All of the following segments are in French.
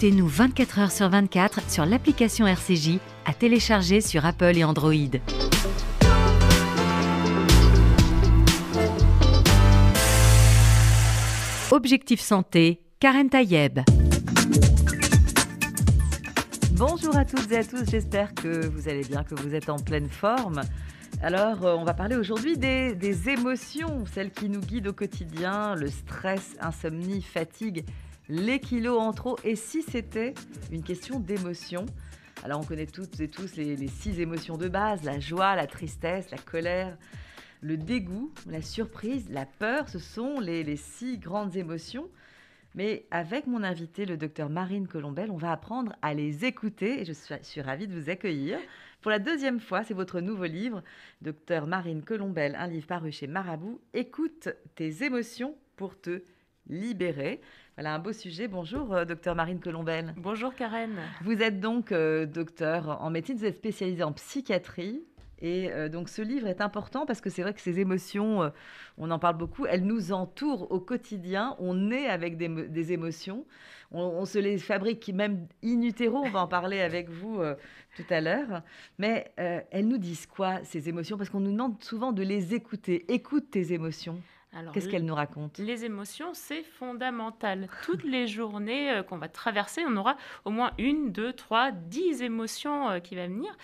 Écoutez-nous 24 heures sur 24 sur l'application RCJ à télécharger sur Apple et Android. Objectif Santé, Karen Tayeb. Bonjour à toutes et à tous, j'espère que vous allez bien, que vous êtes en pleine forme. Alors, on va parler aujourd'hui des émotions, celles qui nous guident au quotidien, le stress, insomnie, fatigue, les kilos en trop. Et si c'était une question d'émotion? Alors, on connaît toutes et tous les 6 émotions de base, la joie, la tristesse, la colère, le dégoût, la surprise, la peur. Ce sont les 6 grandes émotions. Mais avec mon invité, le docteur Marine Colombel, on va apprendre à les écouter et je suis ravie de vous accueillir. Pour la 2e fois, c'est votre nouveau livre, docteur Marine Colombel, un livre paru chez Marabout. Écoute tes émotions pour te libérer. Voilà un beau sujet. Bonjour, docteur Marine Colombel. Bonjour Karen. Vous êtes donc docteur en médecine, vous êtes spécialisée en psychiatrie. Et donc ce livre est important parce que c'est vrai que ces émotions, on en parle beaucoup, elles nous entourent au quotidien. On est avec des émotions. On se les fabrique même in utero, on va en parler avec vous tout à l'heure. Mais elles nous disent quoi, ces émotions? Parce qu'on nous demande souvent de les écouter. Écoute tes émotions. Alors, qu'est-ce qu'elles nous racontent? Les émotions, c'est fondamental. Toutes les journées qu'on va traverser, on aura au moins 1, 2, 3, 10 émotions qui vont venir.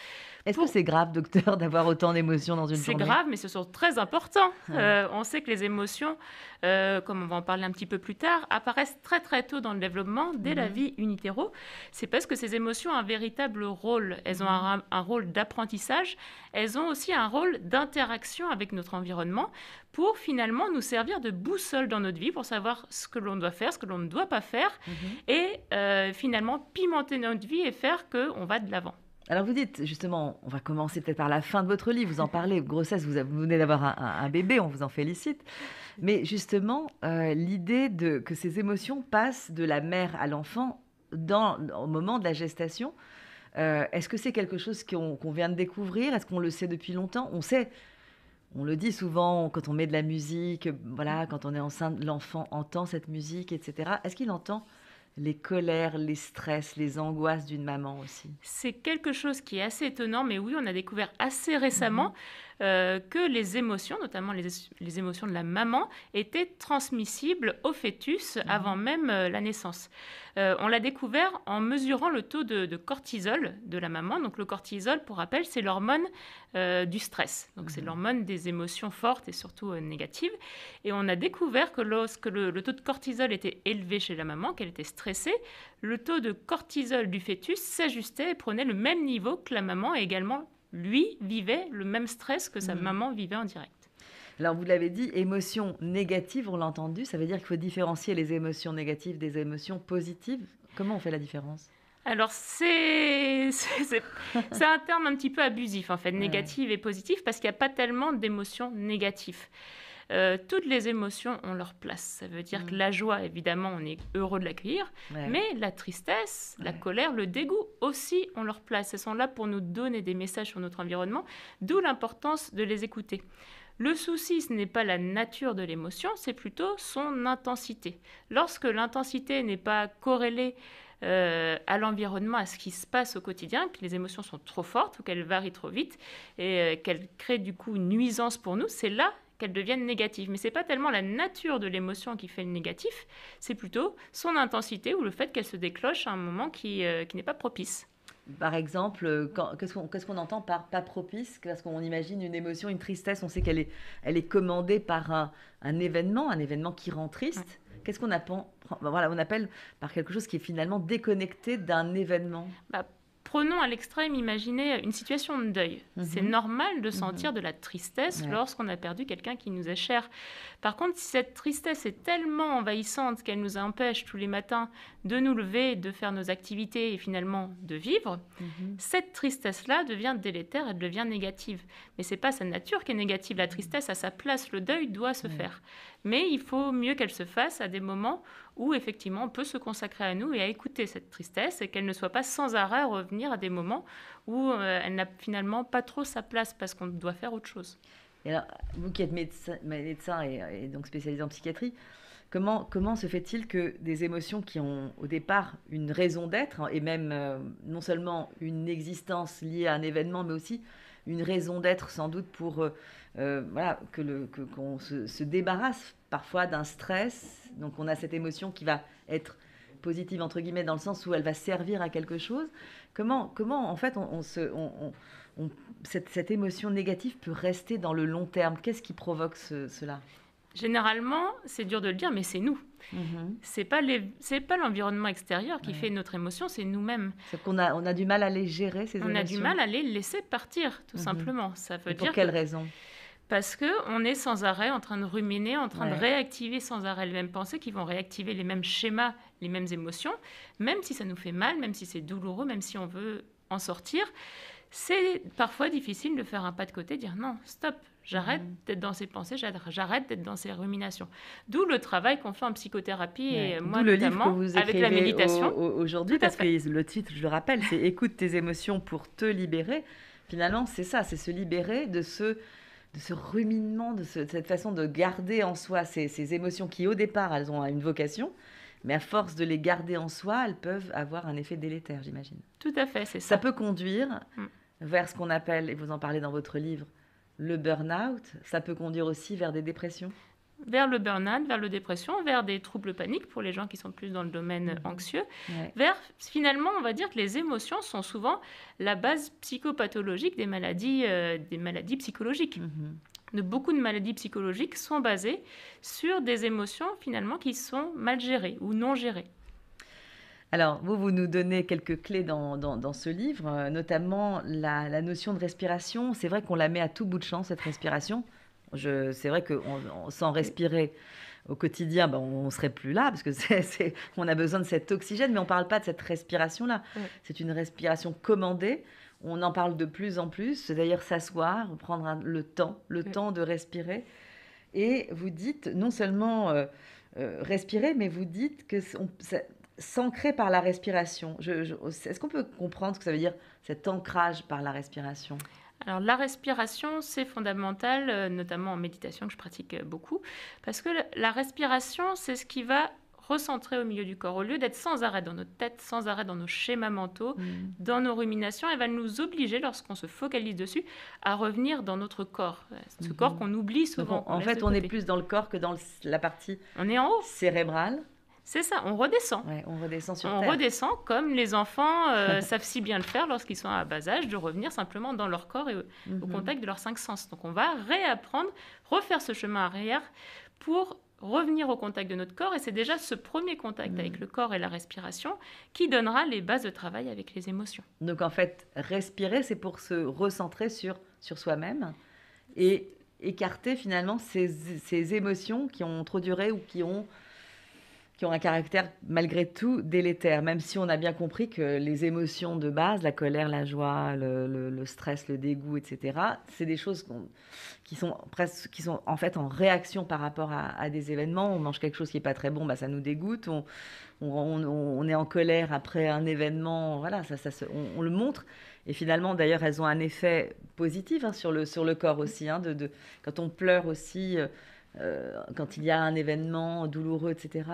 Est-ce que c'est grave, docteur, d'avoir autant d'émotions dans une journée? C'est grave, mais ce sont très importants. On sait que les émotions, comme on va en parler un petit peu plus tard, apparaissent très très tôt dans le développement, dès la vie in utero. C'est parce que ces émotions ont un véritable rôle. Elles ont un rôle d'apprentissage. Elles ont aussi un rôle d'interaction avec notre environnement pour finalement nous servir de boussole dans notre vie, pour savoir ce que l'on doit faire, ce que l'on ne doit pas faire, et finalement pimenter notre vie et faire qu'on va de l'avant. Alors vous dites, justement, on va commencer peut-être par la fin de votre livre, vous en parlez, grossesse, vous venez d'avoir un bébé, on vous en félicite. Mais justement, l'idée que ces émotions passent de la mère à l'enfant au moment de la gestation, est-ce que c'est quelque chose qu'on vient de découvrir? Est-ce qu'on le sait depuis longtemps? On sait, on le dit souvent quand on met de la musique, voilà, quand on est enceinte, l'enfant entend cette musique, etc. Est-ce qu'il entend les colères, les stress, les angoisses d'une maman aussi? C'est quelque chose qui est assez étonnant, mais oui, on a découvert assez récemment que les émotions, notamment les émotions de la maman, étaient transmissibles au fœtus avant même la naissance. On l'a découvert en mesurant le taux de cortisol de la maman. Donc le cortisol, pour rappel, c'est l'hormone du stress. Donc c'est l'hormone des émotions fortes et surtout négatives. Et on a découvert que lorsque le taux de cortisol était élevé chez la maman, qu'elle était stressée, le taux de cortisol du fœtus s'ajustait et prenait le même niveau que la maman, et également lui vivait le même stress que sa maman vivait en direct. Alors vous l'avez dit, émotions négatives, on l'a entendu, ça veut dire qu'il faut différencier les émotions négatives des émotions positives. Comment on fait la différence? Alors c'est un terme un petit peu abusif en fait, négative et positive, parce qu'il n'y a pas tellement d'émotions négatives. Toutes les émotions ont leur place. Ça veut dire que la joie, évidemment, on est heureux de l'accueillir, mais la tristesse, la colère, le dégoût aussi ont leur place. Elles sont là pour nous donner des messages sur notre environnement, d'où l'importance de les écouter. Le souci, ce n'est pas la nature de l'émotion, c'est plutôt son intensité. Lorsque l'intensité n'est pas corrélée à l'environnement, à ce qui se passe au quotidien, que les émotions sont trop fortes ou qu'elles varient trop vite et qu'elles créent du coup une nuisance pour nous, c'est là qu'elles deviennent négatives. Mais ce n'est pas tellement la nature de l'émotion qui fait le négatif, c'est plutôt son intensité ou le fait qu'elle se déclenche à un moment qui n'est pas propice. Par exemple, qu'est-ce qu'on entend par pas propice? Parce qu'on imagine une émotion, une tristesse, on sait qu'elle est commandée par un événement qui rend triste. Qu'est-ce qu'on appelle, on appelle par quelque chose qui est finalement déconnecté d'un événement? Prenons à l'extrême, imaginez une situation de deuil. C'est normal de sentir de la tristesse lorsqu'on a perdu quelqu'un qui nous est cher. Par contre, si cette tristesse est tellement envahissante qu'elle nous empêche tous les matins de nous lever, de faire nos activités et finalement de vivre, cette tristesse-là devient délétère, elle devient négative. Mais ce n'est pas sa nature qui est négative. La tristesse, à sa place, le deuil doit se faire. Mais il faut mieux qu'elle se fasse à des moments où effectivement on peut se consacrer à nous et à écouter cette tristesse et qu'elle ne soit pas sans arrêt revenir à des moments où elle n'a finalement pas trop sa place parce qu'on doit faire autre chose. Et alors, vous qui êtes médecin et donc spécialisé en psychiatrie, Comment se fait-il que des émotions qui ont au départ une raison d'être, et même non seulement une existence liée à un événement, mais aussi une raison d'être sans doute pour voilà, qu'on se débarrasse parfois d'un stress. Donc on a cette émotion qui va être positive entre guillemets dans le sens où elle va servir à quelque chose. Comment en fait cette émotion négative peut rester dans le long terme? Qu'est-ce qui provoque cela? Généralement, c'est dur de le dire, mais c'est nous. C'est pas l'environnement extérieur qui fait notre émotion, c'est nous-mêmes. C'est qu'on a du mal à les gérer, ces émotions. On a du mal à les laisser partir, tout simplement. Ça veut dire pour quelle raison? Parce qu'on est sans arrêt en train de ruminer, en train de réactiver sans arrêt les mêmes pensées qui vont réactiver les mêmes schémas, les mêmes émotions, même si ça nous fait mal, même si c'est douloureux, même si on veut en sortir. C'est parfois difficile de faire un pas de côté, dire non, stop, j'arrête d'être dans ces pensées, j'arrête d'être dans ces ruminations. D'où le travail qu'on fait en psychothérapie et moi le notamment livre que vous avec la méditation. Aujourd'hui, parce que le titre, je le rappelle, c'est « Écoute tes émotions pour te libérer ». Finalement, c'est ça, c'est se libérer de ce ruminement, de cette façon de garder en soi ces émotions qui, au départ, elles ont une vocation. Mais à force de les garder en soi, elles peuvent avoir un effet délétère, j'imagine. Tout à fait, c'est ça. Ça peut conduire vers ce qu'on appelle, et vous en parlez dans votre livre, le burn-out. Ça peut conduire aussi vers des dépressions. Vers le burn-out, vers la dépression, vers des troubles paniques pour les gens qui sont plus dans le domaine anxieux. Vers, finalement, on va dire que les émotions sont souvent la base psychopathologique des maladies psychologiques. Beaucoup de maladies psychologiques sont basées sur des émotions finalement qui sont mal gérées ou non gérées. Alors, vous nous donnez quelques clés dans ce livre, notamment la notion de respiration. C'est vrai qu'on la met à tout bout de champ, cette respiration. C'est vrai que sans respirer au quotidien, on ne serait plus là, parce que on a besoin de cet oxygène, mais on ne parle pas de cette respiration-là. C'est une respiration commandée. On en parle de plus en plus, c'est d'ailleurs s'asseoir, prendre le temps de respirer. Et vous dites non seulement respirer, mais vous dites que s'ancrer par la respiration. Est-ce qu'on peut comprendre ce que ça veut dire, cet ancrage par la respiration ? Alors la respiration, c'est fondamental, notamment en méditation que je pratique beaucoup, parce que la respiration, c'est ce qui va recentrer au milieu du corps. Au lieu d'être sans arrêt dans notre tête, sans arrêt dans nos schémas mentaux, dans nos ruminations, elle va nous obliger, lorsqu'on se focalise dessus, à revenir dans notre corps. Ce corps qu'on oublie souvent. Donc en fait, on est plus dans le corps que dans la partie on est en haut. Cérébrale. C'est ça, on redescend. On redescend sur Terre. On redescend comme les enfants savent si bien le faire lorsqu'ils sont à bas âge, de revenir simplement dans leur corps et au contact de leurs 5 sens. Donc on va réapprendre, refaire ce chemin arrière pour revenir au contact de notre corps. Et c'est déjà ce premier contact avec le corps et la respiration qui donnera les bases de travail avec les émotions. Donc en fait, respirer, c'est pour se recentrer sur soi-même et écarter finalement ces émotions qui ont trop duré ou qui ont un caractère malgré tout délétère, même si on a bien compris que les émotions de base, la colère, la joie, le stress, le dégoût, etc., c'est des choses qui sont en fait en réaction par rapport à des événements. On mange quelque chose qui n'est pas très bon, ça nous dégoûte. On est en colère après un événement, voilà, on le montre. Et finalement, d'ailleurs, elles ont un effet positif sur le corps aussi. Quand on pleure aussi... quand il y a un événement douloureux, etc.,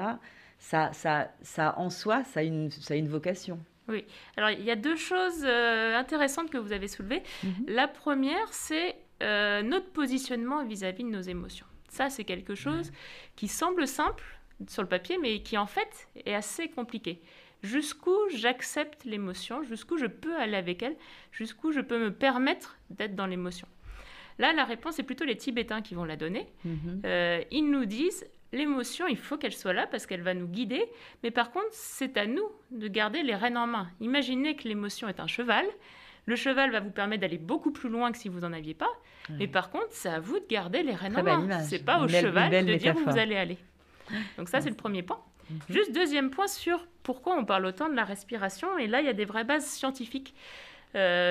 ça en soi, ça a une vocation. Oui. Alors, il y a 2 choses intéressantes que vous avez soulevées. La première, c'est notre positionnement vis-à-vis de nos émotions. Ça, c'est quelque chose qui semble simple sur le papier, mais qui, en fait, est assez compliqué. Jusqu'où j'accepte l'émotion, jusqu'où je peux aller avec elle, jusqu'où je peux me permettre d'être dans l'émotion. Là, la réponse, c'est plutôt les Tibétains qui vont la donner. Ils nous disent, l'émotion, il faut qu'elle soit là parce qu'elle va nous guider. Mais par contre, c'est à nous de garder les rênes en main. Imaginez que l'émotion est un cheval. Le cheval va vous permettre d'aller beaucoup plus loin que si vous n'en aviez pas. Mais par contre, c'est à vous de garder les rênes en main. Ce n'est pas au cheval de dire où vous allez aller. Donc ça, c'est le premier point. Juste deuxième point sur pourquoi on parle autant de la respiration. Et là, il y a des vraies bases scientifiques.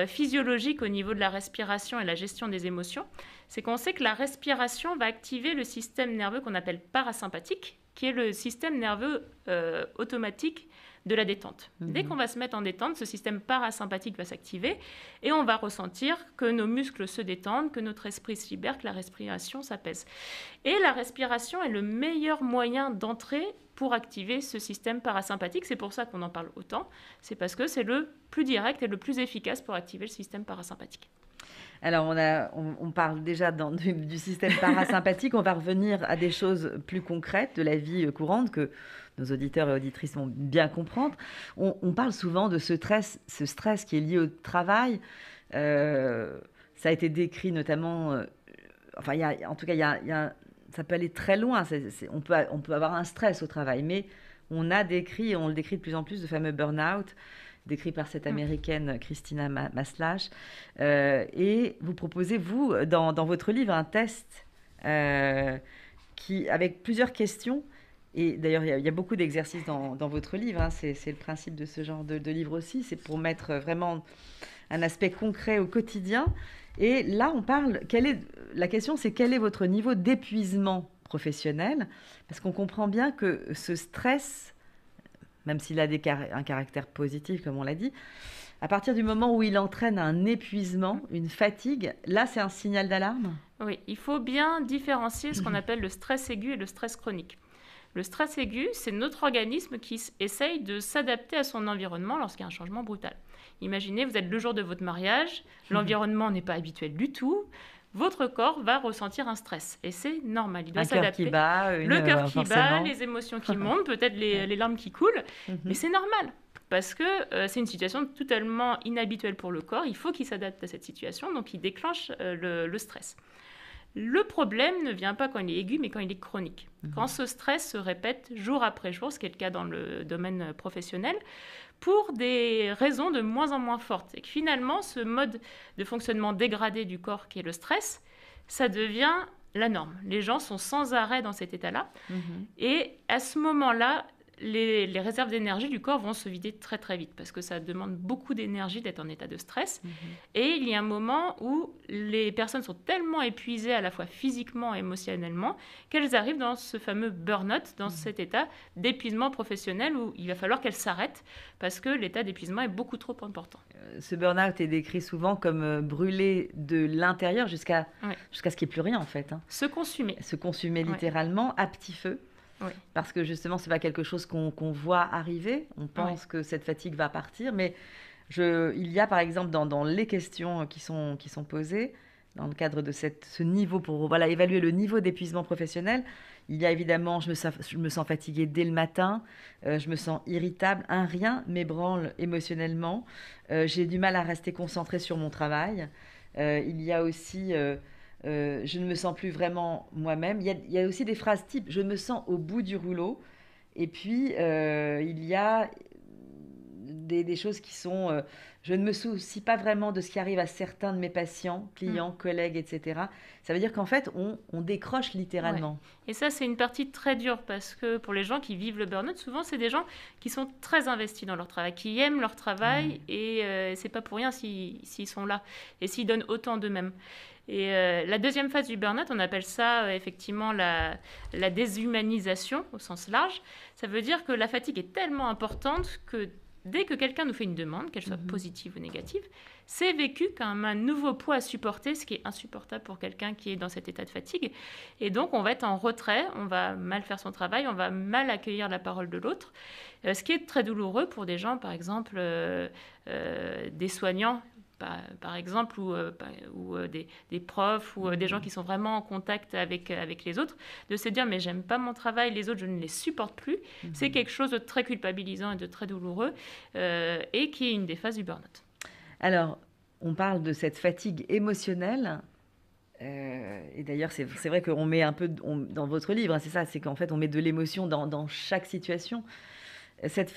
Physiologique au niveau de la respiration et la gestion des émotions, c'est qu'on sait que la respiration va activer le système nerveux qu'on appelle parasympathique, qui est le système nerveux automatique de la détente. Dès qu'on va se mettre en détente, ce système parasympathique va s'activer et on va ressentir que nos muscles se détendent, que notre esprit se libère, que la respiration s'apaise. Et la respiration est le meilleur moyen d'entrer pour activer ce système parasympathique. C'est pour ça qu'on en parle autant. C'est parce que c'est le plus direct et le plus efficace pour activer le système parasympathique. Alors, on parle déjà du système parasympathique. On va revenir à des choses plus concrètes de la vie courante que nos auditeurs et auditrices vont bien comprendre. On parle souvent de ce stress qui est lié au travail. Ça a été décrit notamment... ça peut aller très loin. On peut avoir un stress au travail, mais on le décrit de plus en plus, de fameux burn-out, décrit par cette américaine Christina Maslach. Et vous proposez, vous, dans votre livre, un test avec plusieurs questions. Et d'ailleurs, il y a beaucoup d'exercices dans votre livre. Hein. C'est le principe de ce genre de livre aussi. C'est pour mettre vraiment un aspect concret au quotidien. Et là, la question, c'est quel est votre niveau d'épuisement professionnel ? Parce qu'on comprend bien que ce stress, même s'il a un caractère positif, comme on l'a dit, à partir du moment où il entraîne un épuisement, une fatigue, là, c'est un signal d'alarme ? Oui, il faut bien différencier ce qu'on appelle le stress aigu et le stress chronique. Le stress aigu, c'est notre organisme qui essaye de s'adapter à son environnement lorsqu'il y a un changement brutal. Imaginez, vous êtes le jour de votre mariage, l'environnement n'est pas habituel du tout, votre corps va ressentir un stress et c'est normal, il doit s'adapter. Le cœur qui bat, les émotions qui montent, peut-être les larmes qui coulent, mais c'est normal parce que c'est une situation totalement inhabituelle pour le corps, il faut qu'il s'adapte à cette situation, donc il déclenche le stress. Le problème ne vient pas quand il est aigu, mais quand il est chronique. Quand ce stress se répète jour après jour, ce qui est le cas dans le domaine professionnel, pour des raisons de moins en moins fortes. Et que finalement, ce mode de fonctionnement dégradé du corps qui est le stress, ça devient la norme. Les gens sont sans arrêt dans cet état-là. Et à ce moment-là, les réserves d'énergie du corps vont se vider très très vite parce que ça demande beaucoup d'énergie d'être en état de stress. Et il y a un moment où les personnes sont tellement épuisées à la fois physiquement et émotionnellement qu'elles arrivent dans ce fameux burn-out, dans cet état d'épuisement professionnel où il va falloir qu'elles s'arrêtent parce que l'état d'épuisement est beaucoup trop important. Ce burn-out est décrit souvent comme brûler de l'intérieur jusqu'à ce qu'il n'y ait plus rien en fait. Hein. Se consumer. Se consumer littéralement à petit feu. Oui. Parce que justement, ce n'est pas quelque chose qu'on voit arriver. On pense que cette fatigue va partir. Mais il y a par exemple dans les questions qui sont posées, dans le cadre de ce niveau, pour évaluer le niveau d'épuisement professionnel, il y a évidemment, je me sens fatiguée dès le matin, je me sens irritable, rien m'ébranle émotionnellement, j'ai du mal à rester concentrée sur mon travail. Il y a aussi... je ne me sens plus vraiment moi-même. Il y a aussi des phrases type « je me sens au bout du rouleau ». Et puis, il y a des choses qui sont je ne me soucie pas vraiment de ce qui arrive à certains de mes patients, clients, collègues, etc. Ça veut dire qu'en fait, on décroche littéralement. Ouais. Et ça, c'est une partie très dure parce que pour les gens qui vivent le burn-out, souvent, c'est des gens qui sont très investis dans leur travail, qui aiment leur travail et c'est pas pour rien s'ils sont là et s'ils donnent autant d'eux-mêmes. Et la deuxième phase du burn-out, on appelle ça effectivement la déshumanisation au sens large. Ça veut dire que la fatigue est tellement importante que dès que quelqu'un nous fait une demande, qu'elle soit positive ou négative, c'est vécu comme un nouveau poids à supporter, ce qui est insupportable pour quelqu'un qui est dans cet état de fatigue. Et donc, on va être en retrait, on va mal faire son travail, on va mal accueillir la parole de l'autre, ce qui est très douloureux pour des gens, par exemple, des soignants, par exemple, ou des profs, ou des gens qui sont vraiment en contact avec les autres, de se dire « mais j'aime pas mon travail, les autres, je ne les supporte plus », c'est quelque chose de très culpabilisant et de très douloureux, et qui est une des phases du burn-out. Alors, on parle de cette fatigue émotionnelle, et d'ailleurs, c'est vrai qu'on met un peu, dans votre livre, hein, c'est ça, c'est qu'en fait, on met de l'émotion dans chaque situation. Cette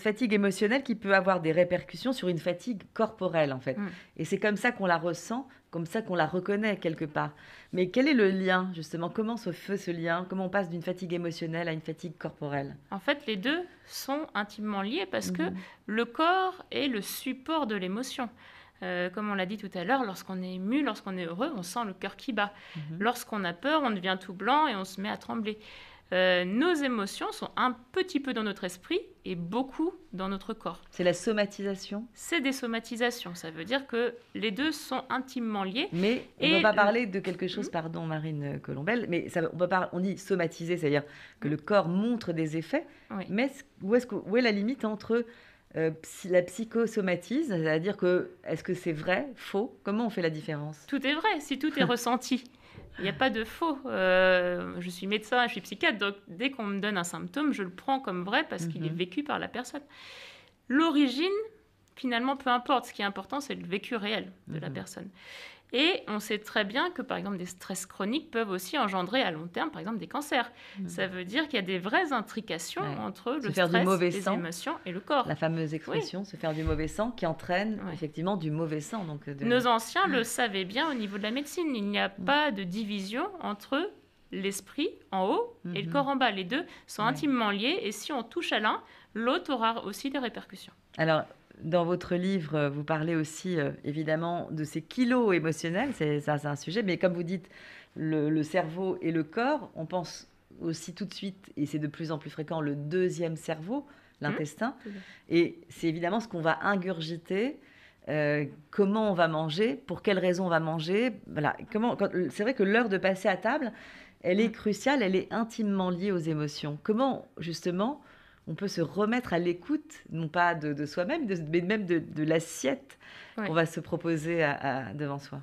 fatigue émotionnelle qui peut avoir des répercussions sur une fatigue corporelle, en fait. Et c'est comme ça qu'on la ressent, comme ça qu'on la reconnaît quelque part. Mais quel est le lien, justement ? Comment se fait ce lien ? Comment on passe d'une fatigue émotionnelle à une fatigue corporelle ? En fait, les deux sont intimement liés parce que le corps est le support de l'émotion. Comme on l'a dit tout à l'heure, lorsqu'on est ému, lorsqu'on est heureux, on sent le cœur qui bat. Lorsqu'on a peur, on devient tout blanc et on se met à trembler. nos émotions sont un petit peu dans notre esprit et beaucoup dans notre corps. C'est la somatisation. C'est des somatisations, ça veut dire que les deux sont intimement liés. Mais on ne va pas parler de quelque chose, pardon Marine Colombel, mais on dit somatiser, c'est-à-dire que le corps montre des effets, mais où est la limite entre la psychosomatise, c'est-à-dire que est-ce que c'est vrai, faux? Comment on fait la différence? Tout est vrai, si tout est ressenti. Il n'y a pas de faux. Je suis médecin, je suis psychiatre, donc dès qu'on me donne un symptôme, je le prends comme vrai parce qu'il est vécu par la personne. L'origine, finalement, peu importe. Ce qui est important, c'est le vécu réel de la personne. Et on sait très bien que, par exemple, des stress chroniques peuvent aussi engendrer à long terme, par exemple, des cancers. Ça veut dire qu'il y a des vraies intrications entre le stress, les émotions et le corps. La fameuse expression, se faire du mauvais sang, qui entraîne effectivement du mauvais sang. Donc Nos anciens le savaient bien au niveau de la médecine. Il n'y a pas de division entre l'esprit en haut et le corps en bas. Les deux sont intimement liés et si on touche à l'un, l'autre aura aussi des répercussions. Alors, dans votre livre, vous parlez aussi évidemment de ces kilos émotionnels, c'est un sujet, mais comme vous dites, le cerveau et le corps, on pense aussi tout de suite, et c'est de plus en plus fréquent, le deuxième cerveau, l'intestin, et c'est évidemment ce qu'on va ingurgiter, comment on va manger, pour quelles raisons on va manger. Voilà. C'est vrai que l'heure de passer à table, elle est cruciale, elle est intimement liée aux émotions. Comment, justement, on peut se remettre à l'écoute, non pas de soi-même, mais même de l'assiette qu'on va se proposer devant soi.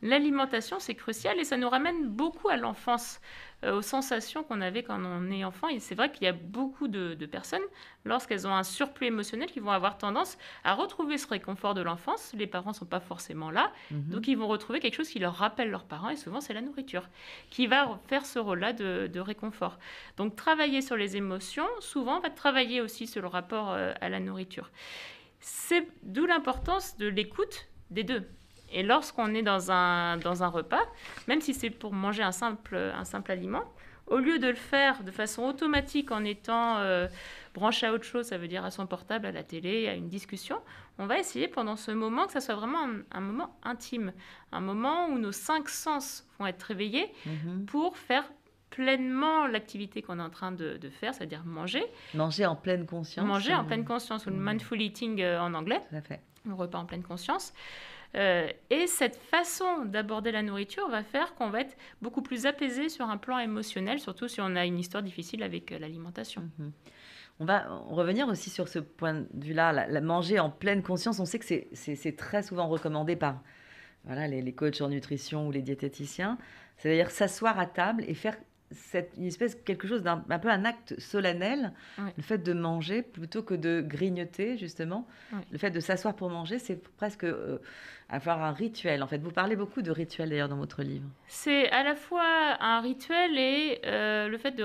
L'alimentation, c'est crucial et ça nous ramène beaucoup à l'enfance, aux sensations qu'on avait quand on est enfant. Et c'est vrai qu'il y a beaucoup de personnes, lorsqu'elles ont un surplus émotionnel, qui vont avoir tendance à retrouver ce réconfort de l'enfance. Les parents ne sont pas forcément là, donc ils vont retrouver quelque chose qui leur rappelle leurs parents, et souvent c'est la nourriture, qui va faire ce rôle-là de réconfort. Donc travailler sur les émotions, souvent, va travailler aussi sur le rapport à la nourriture. C'est d'où l'importance de l'écoute des deux. Et lorsqu'on est dans un repas, même si c'est pour manger un simple aliment, au lieu de le faire de façon automatique en étant branché à autre chose, ça veut dire à son portable, à la télé, à une discussion, on va essayer pendant ce moment que ça soit vraiment un moment intime, un moment où nos 5 sens vont être réveillés pour faire pleinement l'activité qu'on est en train de faire, c'est-à-dire manger. Manger en pleine conscience. Manger en pleine conscience, ou le mindful eating en anglais. Tout à fait. Le repas en pleine conscience. Et cette façon d'aborder la nourriture va faire qu'on va être beaucoup plus apaisé sur un plan émotionnel, surtout si on a une histoire difficile avec l'alimentation. On va revenir aussi sur ce point de vue-là, la manger en pleine conscience. On sait que c'est très souvent recommandé par les coachs en nutrition ou les diététiciens. C'est-à-dire s'asseoir à table et faire quelque chose d'un peu un acte solennel, le fait de manger plutôt que de grignoter, justement. Le fait de s'asseoir pour manger, c'est presque avoir un rituel. En fait, vous parlez beaucoup de rituel d'ailleurs dans votre livre. C'est à la fois un rituel et le fait de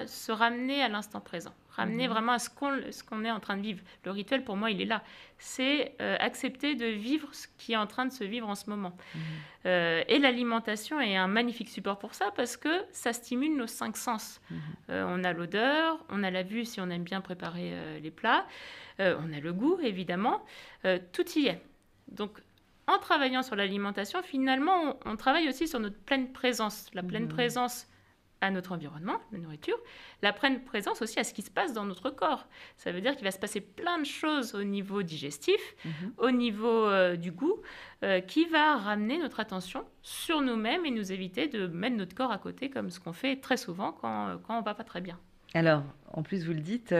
se ramener à l'instant présent. Ramener vraiment à ce qu'on est en train de vivre. Le rituel, pour moi, il est là. C'est accepter de vivre ce qui est en train de se vivre en ce moment. Et l'alimentation est un magnifique support pour ça parce que ça stimule nos 5 sens. On a l'odeur, on a la vue si on aime bien préparer les plats, on a le goût, évidemment. Tout y est. Donc, en travaillant sur l'alimentation, finalement, on travaille aussi sur notre pleine présence. La pleine présence à notre environnement, la nourriture, la pleine présence aussi à ce qui se passe dans notre corps. Ça veut dire qu'il va se passer plein de choses au niveau digestif, au niveau du goût, qui va ramener notre attention sur nous-mêmes et nous éviter de mettre notre corps à côté, comme ce qu'on fait très souvent quand on ne va pas très bien. Alors, en plus, vous le dites,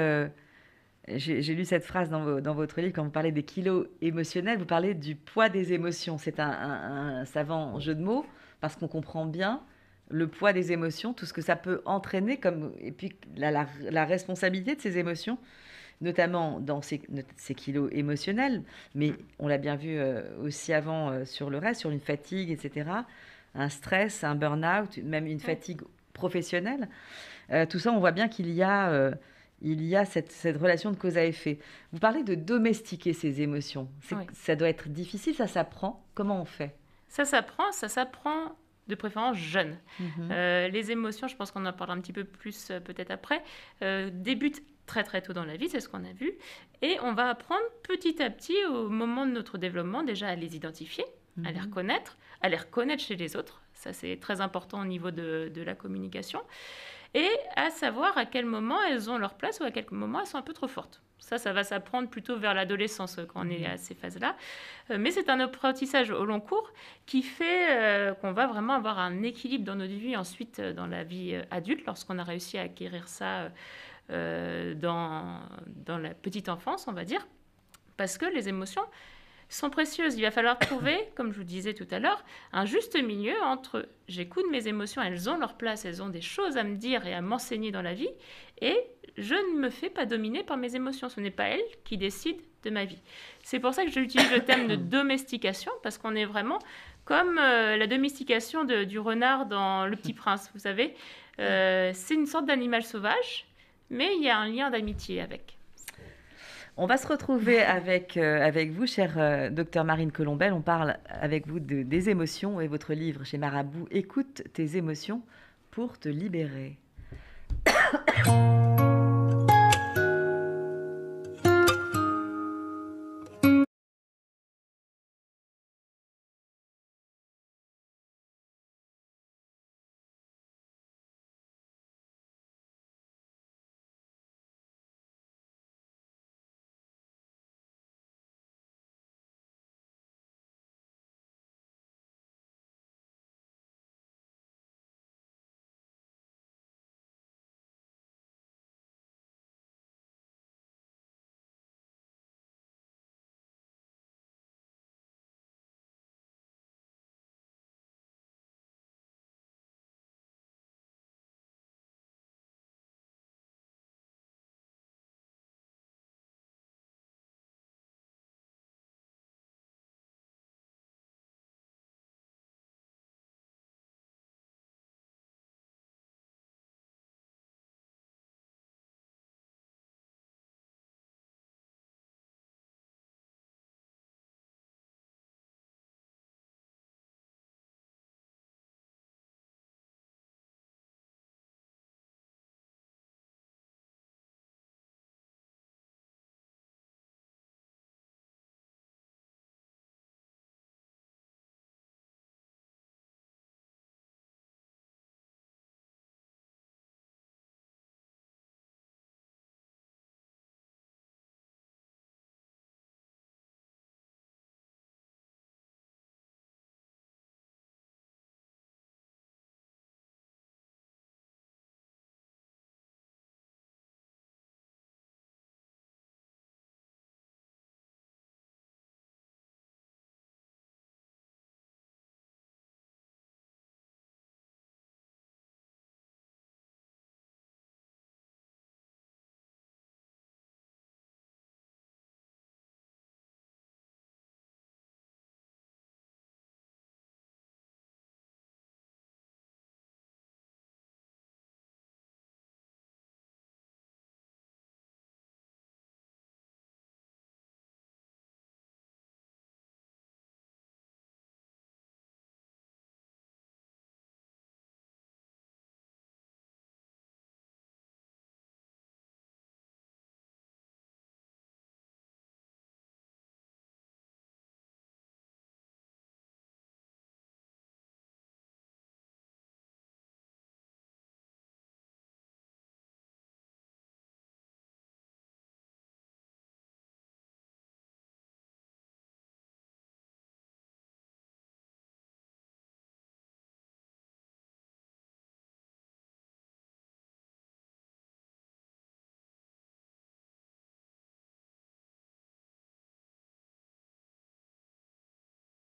j'ai lu cette phrase dans votre livre, quand vous parlez des kilos émotionnels, vous parlez du poids des émotions. C'est un savant jeu de mots, parce qu'on comprend bien le poids des émotions, tout ce que ça peut entraîner, et puis la responsabilité de ces émotions, notamment dans ces kilos émotionnels, mais on l'a bien vu aussi avant sur le reste, sur une fatigue, etc., un stress, un burn-out, même une fatigue professionnelle. Tout ça, on voit bien qu'il y a cette relation de cause à effet. Vous parlez de domestiquer ces émotions. Ça doit être difficile, ça s'apprend. Comment on fait ? Ça s'apprend de préférence jeune. Les émotions, je pense qu'on en parlera un petit peu plus peut-être après, débutent très très tôt dans la vie, c'est ce qu'on a vu, et on va apprendre petit à petit au moment de notre développement déjà à les identifier, à les reconnaître chez les autres. Ça, c'est très important au niveau de la communication. et à savoir à quel moment elles ont leur place ou à quel moment elles sont un peu trop fortes. Ça va s'apprendre plutôt vers l'adolescence quand on est à ces phases-là. Mais c'est un apprentissage au long cours qui fait qu'on va vraiment avoir un équilibre dans notre vie ensuite dans la vie adulte lorsqu'on a réussi à acquérir ça dans la petite enfance, on va dire. Parce que les émotions sont précieuses. Il va falloir trouver, comme je vous disais tout à l'heure, un juste milieu entre j'écoute mes émotions, elles ont leur place, elles ont des choses à me dire et à m'enseigner dans la vie, et je ne me fais pas dominer par mes émotions. Ce n'est pas elles qui décident de ma vie. C'est pour ça que j'utilise le terme de domestication, parce qu'on est vraiment comme la domestication du renard dans Le Petit Prince, vous savez. C'est une sorte d'animal sauvage, mais il y a un lien d'amitié avec. On va se retrouver avec vous, chère docteur Marine Colombel. On parle avec vous des émotions et votre livre chez Marabout, Écoute tes émotions pour te libérer.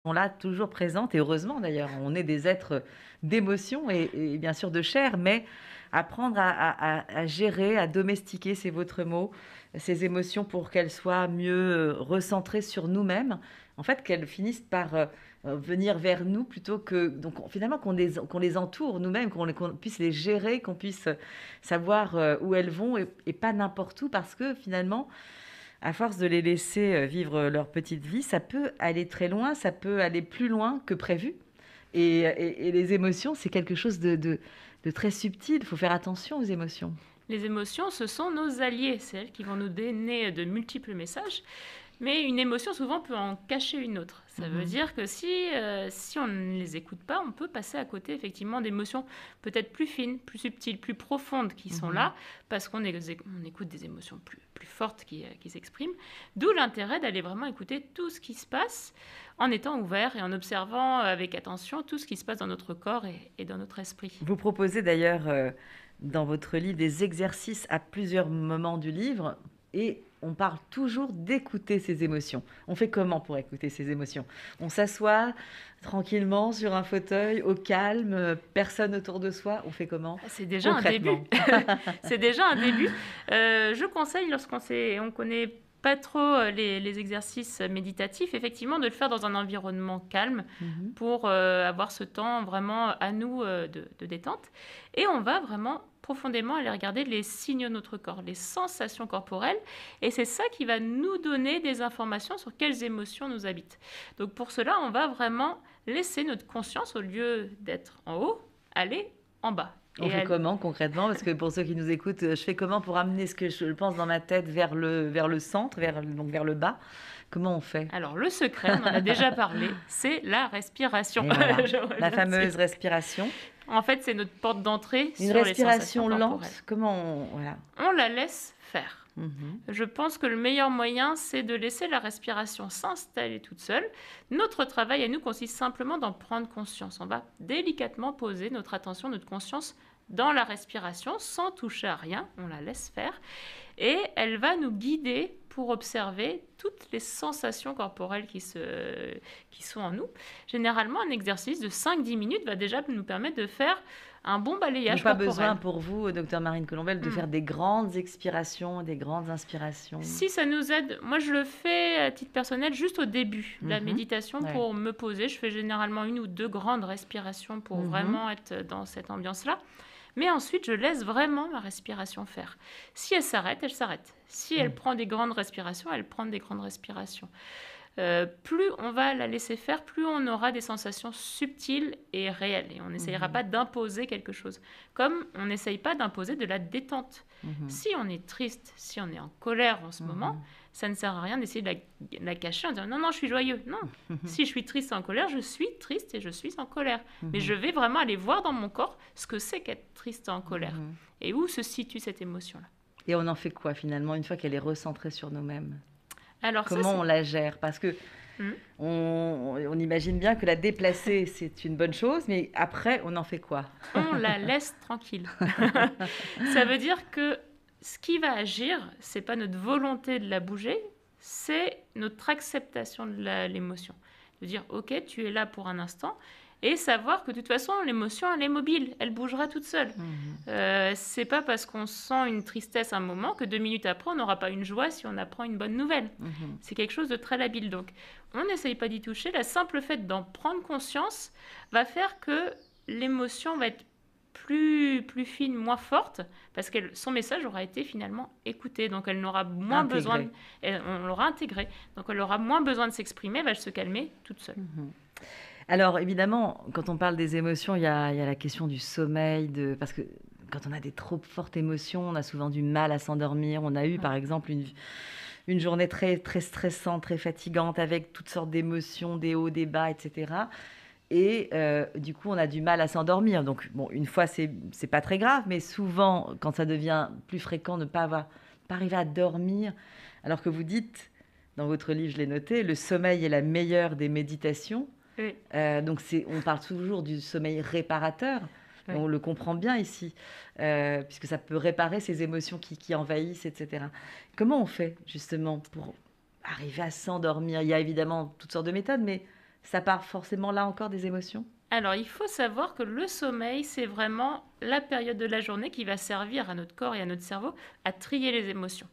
Sont là, toujours présentes, et heureusement d'ailleurs, on est des êtres d'émotion et bien sûr de chair, mais apprendre à gérer, à domestiquer, c'est votre mot, ces émotions pour qu'elles soient mieux recentrées sur nous-mêmes, en fait qu'elles finissent par venir vers nous plutôt que, donc finalement qu'on les entoure nous-mêmes, qu'on puisse les gérer, qu'on puisse savoir où elles vont et pas n'importe où, parce que finalement, à force de les laisser vivre leur petite vie, ça peut aller très loin, ça peut aller plus loin que prévu. Et les émotions, c'est quelque chose de très subtil. Il faut faire attention aux émotions. Les émotions, ce sont nos alliés. C'est elles qui vont nous donner de multiples messages. Mais une émotion, souvent, peut en cacher une autre. Ça veut dire que si on ne les écoute pas, on peut passer à côté, effectivement, d'émotions peut-être plus fines, plus subtiles, plus profondes qui sont là, parce qu'on écoute des émotions plus fortes qui s'expriment. D'où l'intérêt d'aller vraiment écouter tout ce qui se passe en étant ouvert et en observant avec attention tout ce qui se passe dans notre corps et dans notre esprit. Vous proposez d'ailleurs dans votre livre des exercices à plusieurs moments du livre et on parle toujours d'écouter ses émotions. On fait comment pour écouter ses émotions? On s'assoit tranquillement sur un fauteuil, au calme, personne autour de soi. On fait comment? C'est déjà un début. C'est déjà un début. Je conseille, lorsqu'on ne connaît pas trop les exercices méditatifs, effectivement, de le faire dans un environnement calme pour avoir ce temps vraiment à nous de détente. Et on va vraiment profondément aller regarder les signaux de notre corps, les sensations corporelles. Et c'est ça qui va nous donner des informations sur quelles émotions nous habitent. Donc pour cela, on va vraiment laisser notre conscience, au lieu d'être en haut, aller en bas. On fait comment concrètement? Parce que pour ceux qui nous écoutent, je fais comment pour amener ce que je pense dans ma tête vers le centre, donc vers le bas? Comment on fait? Alors le secret, on en a déjà parlé, c'est la respiration. Voilà, la fameuse respiration. En fait, c'est notre porte d'entrée sur les sensations corporelles. Une respiration lente, comment on la laisse faire. Je pense que le meilleur moyen, c'est de laisser la respiration s'installer toute seule. Notre travail à nous consiste simplement d'en prendre conscience. On va délicatement poser notre attention, notre conscience dans la respiration sans toucher à rien. On la laisse faire et elle va nous guider pour observer toutes les sensations corporelles qui sont en nous. Généralement, un exercice de 5-10 minutes va déjà nous permettre de faire un bon balayage corporel. Pas besoin pour vous, Dr Marine Colombel, de faire des grandes expirations, des grandes inspirations. Si ça nous aide, moi je le fais à titre personnel juste au début de la méditation pour me poser. Je fais généralement 1 ou 2 grandes respirations pour vraiment être dans cette ambiance-là. Mais ensuite, je laisse vraiment ma respiration faire. Si elle s'arrête, elle s'arrête. Si elle prend des grandes respirations, elle prend des grandes respirations. Plus on va la laisser faire, plus on aura des sensations subtiles et réelles. Et on n'essayera pas d'imposer quelque chose. Comme on n'essaye pas d'imposer de la détente. Si on est triste, si on est en colère en ce moment, ça ne sert à rien d'essayer de la cacher en disant non, je suis joyeux. Non, si je suis triste et en colère, je suis triste et je suis en colère. Mais je vais vraiment aller voir dans mon corps ce que c'est qu'être triste et en colère. Et où se situe cette émotion-là. Et on en fait quoi finalement une fois qu'elle est recentrée sur nous-mêmes? Alors, comment on la gère? Parce que on imagine bien que la déplacer, c'est une bonne chose, mais après, on en fait quoi? On la laisse tranquille. Ça veut dire que ce qui va agir, c'est pas notre volonté de la bouger, c'est notre acceptation de l'émotion. De dire, ok, tu es là pour un instant, et savoir que de toute façon, l'émotion, elle est mobile, elle bougera toute seule. C'est pas parce qu'on sent une tristesse un moment que 2 minutes après, on n'aura pas une joie si on apprend une bonne nouvelle. C'est quelque chose de très labile. Donc, on n'essaye pas d'y toucher. Le simple fait d'en prendre conscience va faire que l'émotion va être plus fine, moins forte, parce que son message aura été finalement écouté. Donc, elle n'aura moins besoin... on l'aura intégré. Donc, elle aura moins besoin de s'exprimer, elle va se calmer toute seule. Alors, évidemment, quand on parle des émotions, il y a la question du sommeil, parce que quand on a des trop fortes émotions, on a souvent du mal à s'endormir. On a eu, par exemple, une journée très, très stressante, très fatigante, avec toutes sortes d'émotions, des hauts, des bas, etc. Et du coup, on a du mal à s'endormir. Donc, bon, une fois, c'est pas très grave, mais souvent, quand ça devient plus fréquent, ne pas arriver à dormir, alors que vous dites, dans votre livre, je l'ai noté, le sommeil est la meilleure des méditations. Oui. Donc on parle toujours du sommeil réparateur, oui. On le comprend bien ici, puisque ça peut réparer ces émotions qui envahissent, etc. Comment on fait justement pour arriver à s'endormir? Il y a évidemment toutes sortes de méthodes, mais ça part forcément là encore des émotions? Alors il faut savoir que le sommeil, c'est vraiment la période de la journée qui va servir à notre corps et à notre cerveau à trier les émotions,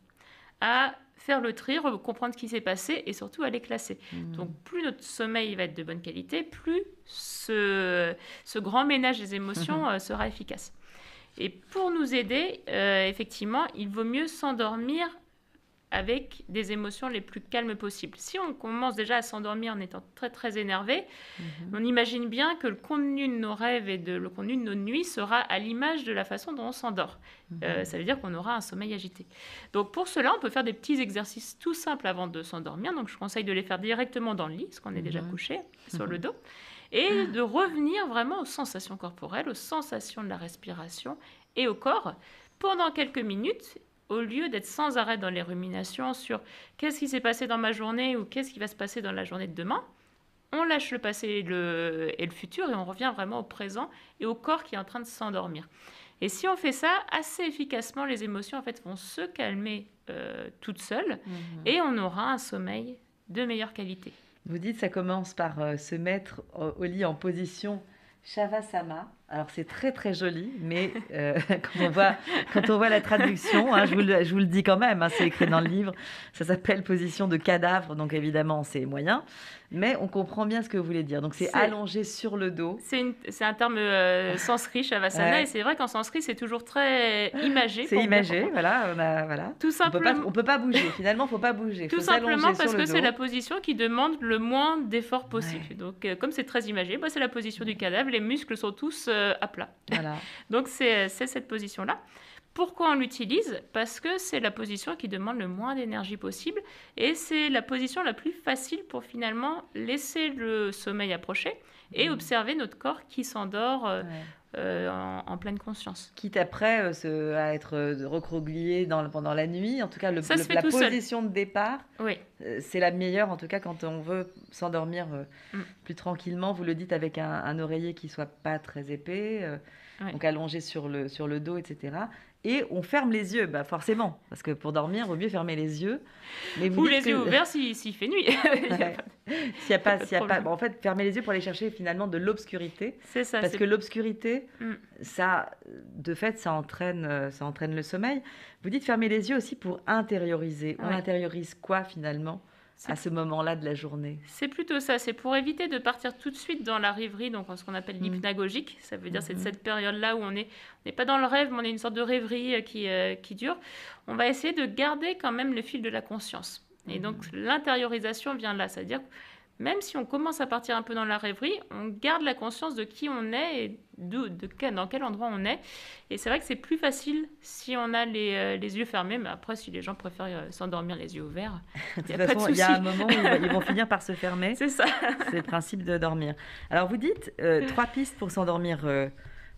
à faire le tri, comprendre ce qui s'est passé et surtout à les classer. Donc plus notre sommeil va être de bonne qualité, plus ce grand ménage des émotions sera efficace. Et pour nous aider, effectivement, il vaut mieux s'endormir avec des émotions les plus calmes possibles. Si on commence déjà à s'endormir en étant très très énervé, on imagine bien que le contenu de nos rêves et le contenu de nos nuits sera à l'image de la façon dont on s'endort. Ça veut dire qu'on aura un sommeil agité. Donc pour cela, on peut faire des petits exercices tout simples avant de s'endormir. Donc je conseille de les faire directement dans le lit, parce qu'on est déjà couché sur le dos, et de revenir vraiment aux sensations corporelles, aux sensations de la respiration et au corps pendant quelques minutes, au lieu d'être sans arrêt dans les ruminations sur qu'est-ce qui s'est passé dans ma journée ou qu'est-ce qui va se passer dans la journée de demain. On lâche le passé et le futur et on revient vraiment au présent et au corps qui est en train de s'endormir. Et si on fait ça assez efficacement, les émotions en fait vont se calmer toutes seules et on aura un sommeil de meilleure qualité. Vous dites que ça commence par se mettre au lit en position Shavasana. Alors c'est très très joli, mais quand on voit la traduction, hein, je vous le dis quand même, hein, c'est écrit dans le livre, ça s'appelle position de cadavre, donc évidemment c'est moyen, mais on comprend bien ce que vous voulez dire. Donc c'est allongé sur le dos. C'est un terme sanskrit, Shavasana, et c'est vrai qu'en sanskrit c'est toujours très imagé. C'est imagé, voilà. Tout simplement. On peut pas bouger. Finalement, faut pas bouger. Tout simplement parce que c'est la position qui demande le moins d'efforts possible. Ouais. Donc comme c'est très imagé, c'est la position du cadavre. Les muscles sont tous à plat. Voilà. Donc c'est cette position-là. Pourquoi on l'utilise? Parce que c'est la position qui demande le moins d'énergie possible et c'est la position la plus facile pour finalement laisser le sommeil approcher et observer notre corps qui s'endort en pleine conscience. Quitte après à être recroquevillé pendant la nuit, en tout cas la position de départ, c'est la meilleure en tout cas quand on veut s'endormir plus tranquillement. Vous le dites avec un oreiller qui soit pas très épais, donc allongé sur le dos, etc. Et on ferme les yeux, forcément, parce que pour dormir, il vaut mieux fermer les yeux. Mais ou les yeux ouverts s'il fait nuit. En fait, fermer les yeux pour aller chercher finalement de l'obscurité. C'est ça. Parce que l'obscurité, ça, de fait, ça entraîne le sommeil. Vous dites fermer les yeux aussi pour intérioriser. On intériorise quoi finalement à ce moment-là de la journée? C'est plutôt ça, c'est pour éviter de partir tout de suite dans la rêverie, donc ce qu'on appelle l'hypnagogique. Ça veut dire c'est cette période-là où on n'est pas dans le rêve, mais on est une sorte de rêverie qui dure. On va essayer de garder quand même le fil de la conscience. Et donc l'intériorisation vient de là, c'est-à-dire même si on commence à partir un peu dans la rêverie, on garde la conscience de qui on est et dans quel endroit on est. Et c'est vrai que c'est plus facile si on a les yeux fermés, mais après, si les gens préfèrent s'endormir les yeux ouverts, de toute façon, il y a un moment où ils vont finir par se fermer. C'est ça. C'est le principe de dormir. Alors, vous dites 3 pistes pour s'endormir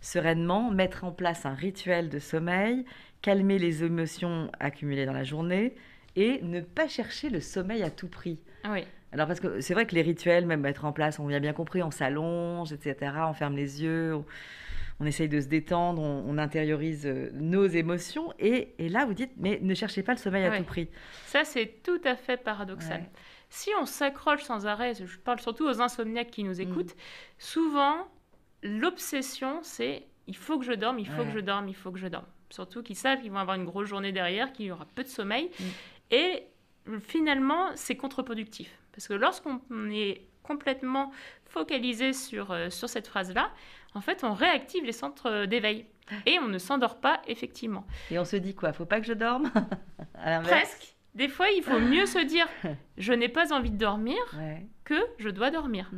sereinement, mettre en place un rituel de sommeil, calmer les émotions accumulées dans la journée et ne pas chercher le sommeil à tout prix. Oui. Alors, parce que c'est vrai que les rituels, même mettre en place, on a bien compris, on s'allonge, etc., on ferme les yeux, on essaye de se détendre, on intériorise nos émotions. Et là, vous dites, mais ne cherchez pas le sommeil à tout prix. Ça, c'est tout à fait paradoxal. Ouais. Si on s'accroche sans arrêt, je parle surtout aux insomniaques qui nous écoutent, souvent, l'obsession, c'est « il faut que je dorme, il faut que je dorme, il faut que je dorme ». Surtout qu'ils savent qu'ils vont avoir une grosse journée derrière, qu'il y aura peu de sommeil. Et finalement, c'est contre-productif. Parce que lorsqu'on est complètement focalisé sur cette phrase-là, en fait, on réactive les centres d'éveil. Et on ne s'endort pas, effectivement. Et on se dit quoi? Faut pas que je dorme? À l'inverse. Presque. Des fois, il faut mieux se dire « je n'ai pas envie de dormir » que « je dois dormir ».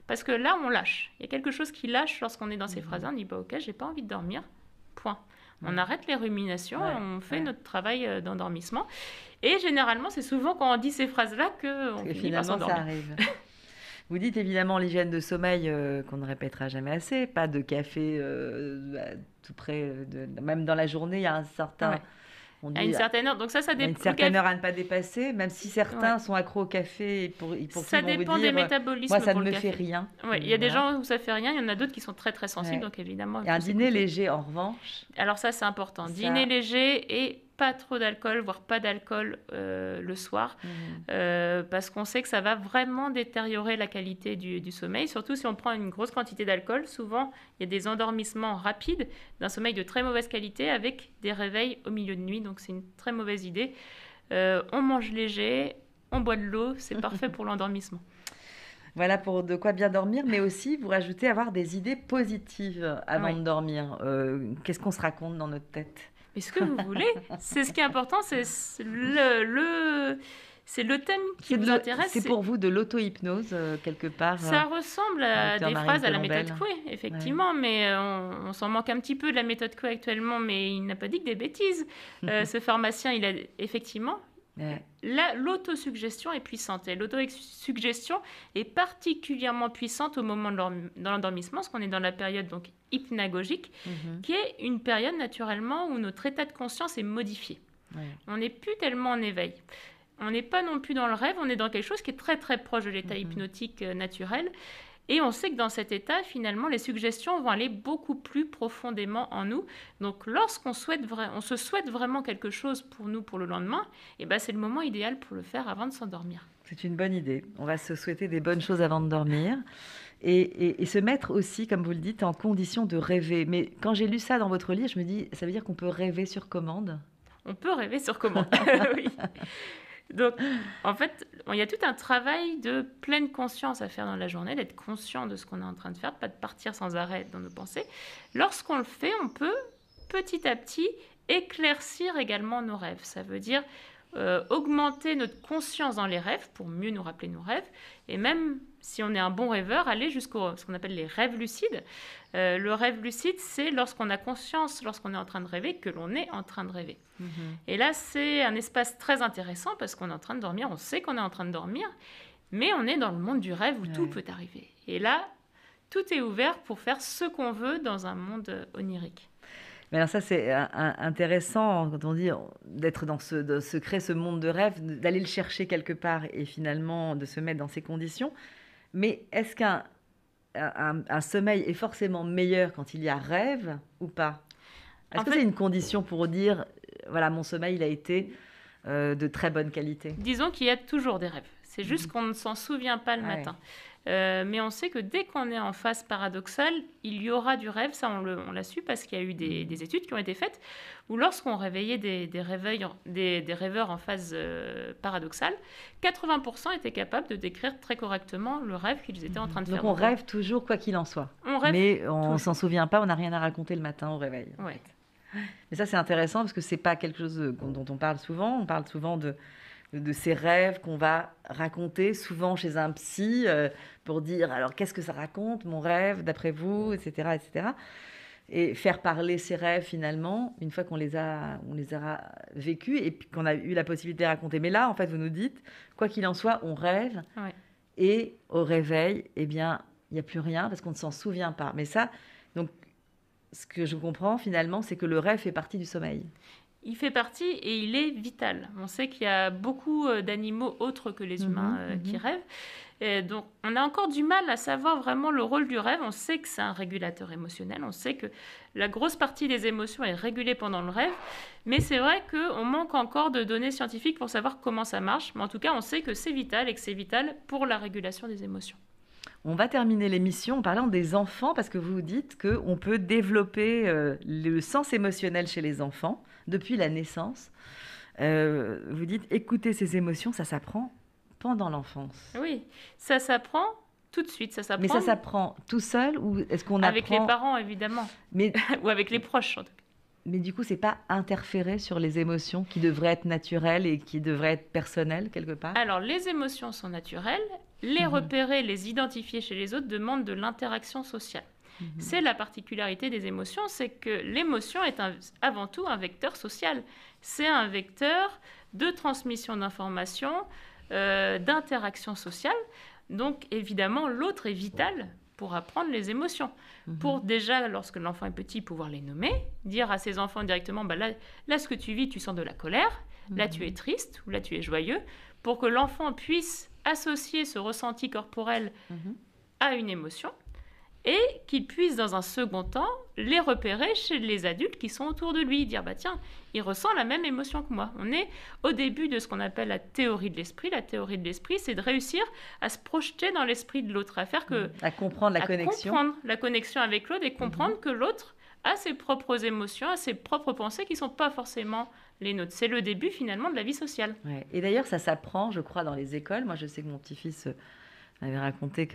Parce que là, on lâche. Il y a quelque chose qui lâche lorsqu'on est dans ces phrases-là. On dit « ok, j'ai pas envie de dormir, point ». On arrête les ruminations, on fait notre travail d'endormissement. Et généralement, c'est souvent quand on dit ces phrases-là qu'on finit par s'endormir. Ça arrive. Vous dites évidemment l'hygiène de sommeil qu'on ne répétera jamais assez. Pas de café tout près, même dans la journée, il y a un certain... On dit, à une certaine heure. Donc ça dépend. Une certaine heure à ne pas dépasser, même si certains sont accros au café. Et pour ça dépend des métabolismes. Moi, ça ne me fait rien. Il y a des gens où ça fait rien, il y en a d'autres qui sont très très sensibles, donc évidemment. Et un dîner léger, en revanche. Alors ça, c'est important. Dîner léger et pas trop d'alcool, voire pas d'alcool le soir, parce qu'on sait que ça va vraiment détériorer la qualité du sommeil, surtout si on prend une grosse quantité d'alcool. Souvent, il y a des endormissements rapides d'un sommeil de très mauvaise qualité avec des réveils au milieu de nuit, donc c'est une très mauvaise idée. On mange léger, on boit de l'eau, c'est parfait pour l'endormissement. Voilà pour de quoi bien dormir, mais aussi vous rajoutez avoir des idées positives avant de dormir. Qu'est-ce qu'on se raconte dans notre tête ? mais ce que vous voulez. C'est ce qui est important, c'est c'est le thème qui vous intéresse. C'est pour vous de l'auto-hypnose, quelque part. Ça ressemble à des phrases à la méthode Colombel. Coué, effectivement, mais on s'en manque un petit peu de la méthode Coué actuellement, mais il n'a pas dit que des bêtises. Ce pharmacien, il a effectivement... Ouais. L'autosuggestion est puissante et l'autosuggestion est particulièrement puissante au moment de l'endormissement, parce qu'on est dans la période donc hypnagogique, qui est une période naturellement où notre état de conscience est modifié. Ouais. On n'est plus tellement en éveil. On n'est pas non plus dans le rêve, on est dans quelque chose qui est très très proche de l'état hypnotique naturel. Et on sait que dans cet état, finalement, les suggestions vont aller beaucoup plus profondément en nous. Donc, lorsqu'on on se souhaite vraiment quelque chose pour nous, pour le lendemain, et ben, c'est le moment idéal pour le faire avant de s'endormir. C'est une bonne idée. On va se souhaiter des bonnes choses avant de dormir. Et se mettre aussi, comme vous le dites, en condition de rêver. Mais quand j'ai lu ça dans votre livre, je me dis, ça veut dire qu'on peut rêver sur commande? On peut rêver sur commande, oui. Donc, en fait, il y a tout un travail de pleine conscience à faire dans la journée, d'être conscient de ce qu'on est en train de faire, pas de partir sans arrêt dans nos pensées. Lorsqu'on le fait, on peut petit à petit éclaircir également nos rêves. Ça veut dire augmenter notre conscience dans les rêves pour mieux nous rappeler nos rêves. Et même si on est un bon rêveur, aller jusqu'au ce qu'on appelle les rêves lucides. Le rêve lucide, c'est lorsqu'on a conscience, lorsqu'on est en train de rêver, que l'on est en train de rêver. Et là, c'est un espace très intéressant parce qu'on est en train de dormir, on sait qu'on est en train de dormir, mais on est dans le monde du rêve où tout peut arriver. Et là, tout est ouvert pour faire ce qu'on veut dans un monde onirique. Mais alors ça, c'est intéressant quand on dit d'être de se créer ce monde de rêve, d'aller le chercher quelque part et finalement de se mettre dans ces conditions. Mais est-ce qu'un sommeil est forcément meilleur quand il y a rêve ou pas? Est-ce que c'est une condition pour dire, voilà, mon sommeil, il a été de très bonne qualité? Disons qu'il y a toujours des rêves. C'est juste qu'on ne s'en souvient pas le matin. Mais on sait que dès qu'on est en phase paradoxale, il y aura du rêve. Ça, on l'a su parce qu'il y a eu des études qui ont été faites où lorsqu'on réveillait des rêveurs en phase paradoxale, 80% étaient capables de décrire très correctement le rêve qu'ils étaient en train de faire. Donc on rêve toujours quoi qu'il en soit. On rêve mais on ne s'en souvient pas, on n'a rien à raconter le matin au réveil. Ouais. Mais ça, c'est intéressant parce que ce n'est pas quelque chose dont on parle souvent. On parle souvent de ces rêves qu'on va raconter, souvent chez un psy, pour dire, alors, qu'est-ce que ça raconte, mon rêve, d'après vous, etc., etc. Et faire parler ces rêves, finalement, une fois qu'on les a vécus et puis qu'on a eu la possibilité de les raconter. Mais là, en fait, vous nous dites, quoi qu'il en soit, on rêve. Ouais. Et au réveil, eh bien, il n'y a plus rien parce qu'on ne s'en souvient pas. Mais ça, donc, ce que je comprends, finalement, c'est que le rêve fait partie du sommeil. Il fait partie et il est vital. On sait qu'il y a beaucoup d'animaux autres que les humains qui rêvent. Et donc, on a encore du mal à savoir vraiment le rôle du rêve. On sait que c'est un régulateur émotionnel. On sait que la grosse partie des émotions est régulée pendant le rêve. Mais c'est vrai qu'on manque encore de données scientifiques pour savoir comment ça marche. Mais en tout cas, on sait que c'est vital et que c'est vital pour la régulation des émotions. On va terminer l'émission en parlant des enfants parce que vous dites qu'on peut développer le sens émotionnel chez les enfants depuis la naissance. Vous dites écouter ses émotions, ça s'apprend pendant l'enfance. Oui, ça s'apprend tout de suite. Ça s'apprend. Mais ça s'apprend tout seul ou est-ce qu'on apprend... Avec les parents, évidemment. Mais... ou avec les proches, en tout cas. Mais du coup, c'est pas interférer sur les émotions qui devraient être naturelles et qui devraient être personnelles quelque part? Alors, les émotions sont naturelles. Les repérer, les identifier chez les autres demande de l'interaction sociale. C'est la particularité des émotions, c'est que l'émotion est avant tout un vecteur social. C'est un vecteur de transmission d'informations, d'interaction sociale. Donc, évidemment, l'autre est vital pour apprendre les émotions. Pour déjà, lorsque l'enfant est petit, pouvoir les nommer, dire à ses enfants directement, bah là, ce que tu vis, tu sens de la colère, là, tu es triste, ou là, tu es joyeux, pour que l'enfant puisse associer ce ressenti corporel à une émotion et qu'il puisse, dans un second temps, les repérer chez les adultes qui sont autour de lui, dire, bah tiens, il ressent la même émotion que moi. On est au début de ce qu'on appelle la théorie de l'esprit. La théorie de l'esprit, c'est de réussir à se projeter dans l'esprit de l'autre, à faire que... À comprendre la connexion. Comprendre la connexion avec l'autre et comprendre que l'autre a ses propres émotions, a ses propres pensées qui ne sont pas forcément les nôtres. C'est le début, finalement, de la vie sociale. Ouais. Et d'ailleurs, ça s'apprend, je crois, dans les écoles. Moi, je sais que mon petit-fils... m'avait raconté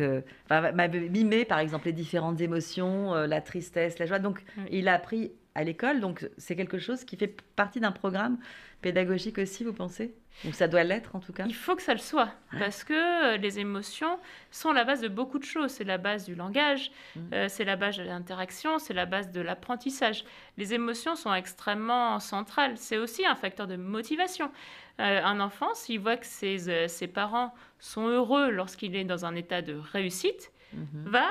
m'avait mimé, par exemple, les différentes émotions, la tristesse, la joie. Donc, il a appris à l'école. Donc, c'est quelque chose qui fait partie d'un programme pédagogique aussi, vous pensez? Ou ça doit l'être, en tout cas? Il faut que ça le soit, parce que les émotions sont la base de beaucoup de choses. C'est la base du langage, c'est la base de l'interaction, c'est la base de l'apprentissage. Les émotions sont extrêmement centrales. C'est aussi un facteur de motivation. Un enfant, s'il voit que ses parents sont heureux lorsqu'il est dans un état de réussite, va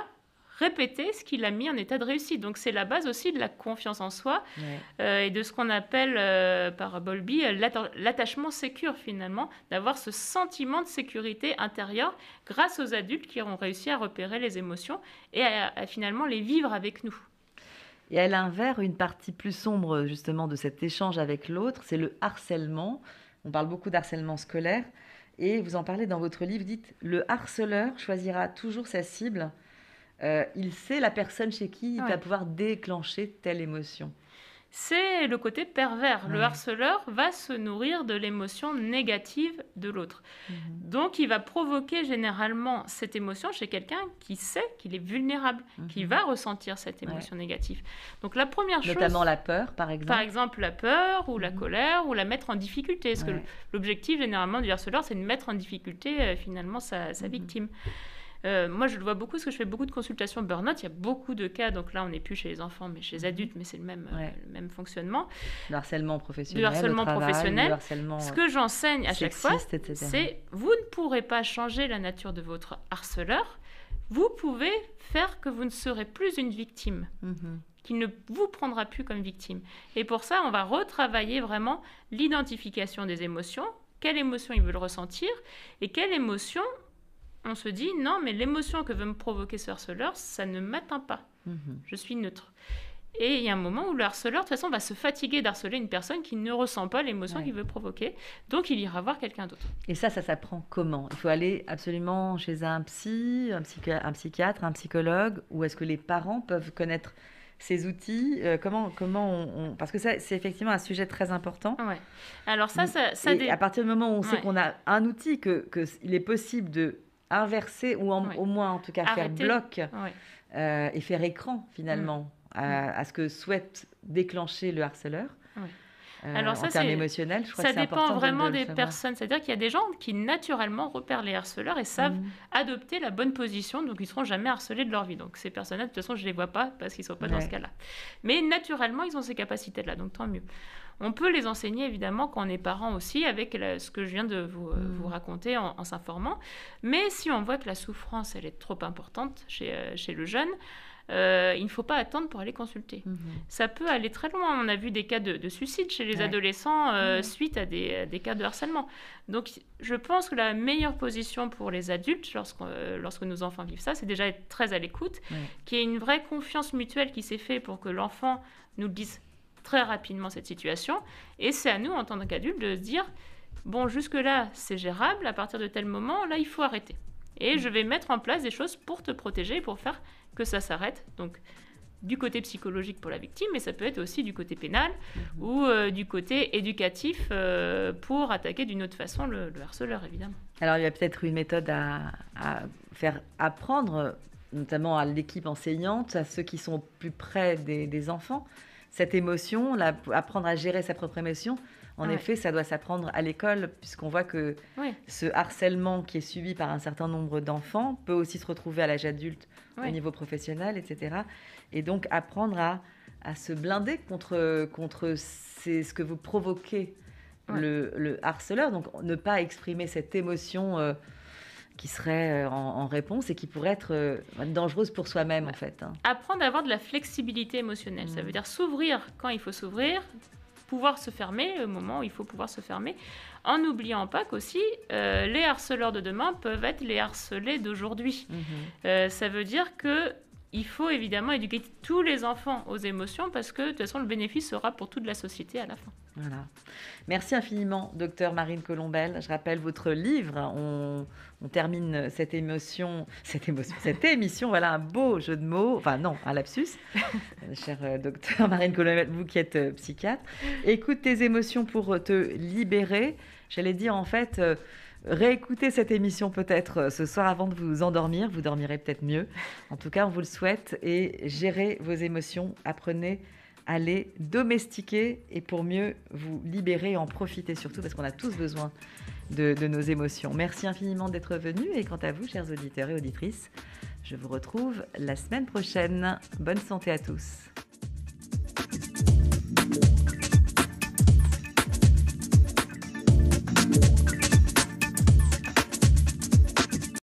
répéter ce qu'il a mis en état de réussite. Donc, c'est la base aussi de la confiance en soi et de ce qu'on appelle par Bowlby l'attachement sécure, finalement, d'avoir ce sentiment de sécurité intérieure grâce aux adultes qui ont réussi à repérer les émotions et à finalement les vivre avec nous. Et à l'inverse, une partie plus sombre, justement, de cet échange avec l'autre, c'est le harcèlement. On parle beaucoup d'harcèlement scolaire. Et vous en parlez dans votre livre, dites « Le harceleur choisira toujours sa cible. Il sait la personne chez qui il va pouvoir déclencher telle émotion. » C'est le côté pervers. Le harceleur va se nourrir de l'émotion négative de l'autre. Donc, il va provoquer généralement cette émotion chez quelqu'un qui sait qu'il est vulnérable, qui va ressentir cette émotion négative. Donc, la première chose... Notamment la peur, par exemple. Par exemple, la peur ou la colère ou la mettre en difficulté. Parce que l'objectif, généralement, du harceleur, c'est de mettre en difficulté, finalement, sa victime. Moi, je le vois beaucoup parce que je fais beaucoup de consultations burn-out. Il y a beaucoup de cas, donc là, on n'est plus chez les enfants, mais chez les adultes, mais c'est le même fonctionnement. Le harcèlement professionnel, du harcèlement professionnel. Le harcèlement Ce que j'enseigne à chaque fois, etc. c'est vous ne pourrez pas changer la nature de votre harceleur. Vous pouvez faire que vous ne serez plus une victime, qu'il ne vous prendra plus comme victime. Et pour ça, on va retravailler vraiment l'identification des émotions. Quelle émotion il veut le ressentir et quelle émotion on se dit, non, mais l'émotion que veut me provoquer ce harceleur, ça ne m'atteint pas. Je suis neutre. Et il y a un moment où le harceleur, de toute façon, va se fatiguer d'harceler une personne qui ne ressent pas l'émotion qu'il veut provoquer. Donc, il ira voir quelqu'un d'autre. Et ça s'apprend comment? Il faut aller absolument chez un psy, un psychiatre, un psychologue, ou est-ce que les parents peuvent connaître ces outils? Comment parce que ça, c'est effectivement un sujet très important. Ouais. Alors ça à partir du moment où on sait qu'on a un outil, qu'il est possible de inverser ou au moins en tout cas faire bloc et faire écran finalement à ce que souhaite déclencher le harceleur. Alors ça, en termes émotionnels, je crois que c'est important. Ça dépend vraiment des personnes. C'est-à-dire qu'il y a des gens qui naturellement repèrent les harceleurs et savent adopter la bonne position, donc ils ne seront jamais harcelés de leur vie. Donc ces personnes-là, de toute façon, je ne les vois pas parce qu'ils ne sont pas dans ce cas-là. Mais naturellement, ils ont ces capacités-là, donc tant mieux. On peut les enseigner évidemment quand on est parent aussi avec ce que je viens de vous raconter en s'informant. Mais si on voit que la souffrance elle est trop importante chez le jeune, il ne faut pas attendre pour aller consulter. Ça peut aller très loin. On a vu des cas de suicide chez les adolescents suite à des cas de harcèlement. Donc je pense que la meilleure position pour les adultes lorsque nos enfants vivent ça, c'est déjà être très à l'écoute, qu'il y ait une vraie confiance mutuelle qui s'est faite pour que l'enfant nous le dise très rapidement cette situation. Et c'est à nous, en tant qu'adultes, de se dire, bon, jusque-là, c'est gérable, à partir de tel moment, là, il faut arrêter. Et je vais mettre en place des choses pour te protéger, pour faire que ça s'arrête. Donc, du côté psychologique pour la victime, mais ça peut être aussi du côté pénal ou du côté éducatif pour attaquer d'une autre façon le harceleur, évidemment. Alors, il y a peut-être une méthode à faire apprendre, notamment à l'équipe enseignante, à ceux qui sont plus près des enfants, cette émotion, apprendre à gérer sa propre émotion. En effet, ça doit s'apprendre à l'école, puisqu'on voit que ce harcèlement qui est subi par un certain nombre d'enfants peut aussi se retrouver à l'âge adulte, au niveau professionnel, etc. Et donc, apprendre à se blinder contre ce que vous provoquez, le harceleur. Donc, ne pas exprimer cette émotion qui serait en réponse et qui pourrait être dangereuse pour soi-même, en fait. Apprendre à avoir de la flexibilité émotionnelle. Ça veut dire s'ouvrir quand il faut s'ouvrir, pouvoir se fermer au moment où il faut pouvoir se fermer, en n'oubliant pas qu'aussi les harceleurs de demain peuvent être les harcelés d'aujourd'hui. Ça veut dire qu'il faut évidemment éduquer tous les enfants aux émotions parce que de toute façon le bénéfice sera pour toute la société à la fin. Voilà. Merci infiniment, docteur Marine Colombel. Je rappelle votre livre. On termine cette émission, voilà un beau jeu de mots, enfin non, un lapsus. Cher docteur Marine Colombel, vous qui êtes psychiatre, écoute tes émotions pour te libérer. J'allais dire en fait, réécoutez cette émission peut-être ce soir avant de vous endormir. Vous dormirez peut-être mieux. En tout cas, on vous le souhaite et gérez vos émotions. Apprenez à les domestiquer et pour mieux vous libérer et en profiter surtout parce qu'on a tous besoin de nos émotions. Merci infiniment d'être venu et quant à vous, chers auditeurs et auditrices, je vous retrouve la semaine prochaine. Bonne santé à tous.